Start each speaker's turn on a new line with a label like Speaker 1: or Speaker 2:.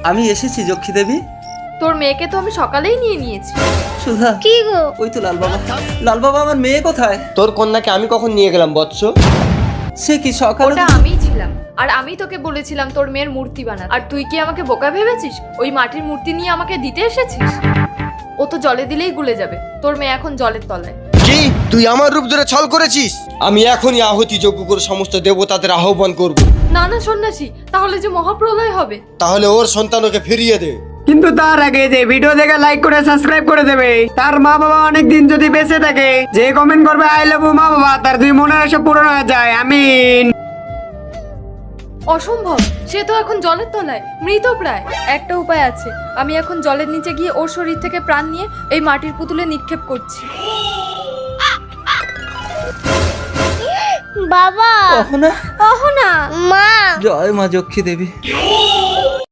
Speaker 1: আমি এসেছি যক্ষী দেবী।
Speaker 2: তোর মেয়েকে তো আমি সকালেই নিয়ে নিয়েছি।
Speaker 1: সুধা,
Speaker 3: কি গো?
Speaker 1: ওই তো লাল বাবা। লাল বাবা, আমার মেয়ে কোথায়?
Speaker 4: তোর কন্যাকে আমি কখন নিয়ে গেলাম বৎস?
Speaker 1: সে কি সকালে?
Speaker 2: ওটা আমিই ছিলাম, আর আমি তোকে বলেছিলাম তোর মেয়ের মূর্তি বানাতে। আর তুই কি আমাকে বোকা ভেবেছিস? ওই মাটির মূর্তি নিয়ে আমাকে দিতে এসেছিস? ও তো জলে দিলেই গুলে যাবে। তোর মেয়ে এখন জলের তলায়।
Speaker 4: কি তুই আমার রূপ ধরে ছল করেছিস? আমি এখনই আহুতি যজ্ঞ করে সমস্ত দেবতাদের আহ্বান করব।
Speaker 2: না না সন্ন্যাসী, তাহলে যে মহাপ্রলয় হবে।
Speaker 4: তাহলে ওর সন্তানকে ফিরিয়ে দে।
Speaker 5: কিন্তু তার আগে যে ভিডিও দেখে লাইক করে সাবস্ক্রাইব করে দেবে, তার মা বাবা অনেক দিন যদি বেঁচে থাকে, যে কমেন্ট করবে আই লাভ ইউ মা বাবা, তার দুই মনের আশা পূরণ হয়ে যায়। আমিন।
Speaker 2: অসম্ভব, সে তো এখন জলের তলায়, মৃত প্রায়। একটা উপায় আছে, আমি এখন জলের নিচে গিয়ে ওর শরীর থেকে প্রাণ নিয়ে এই মাটির পুতুলে নিক্ষেপ করছি।
Speaker 3: বাবা,
Speaker 1: অহনা,
Speaker 3: অহনা, মা।
Speaker 1: জয় মা যক্ষী দেবী।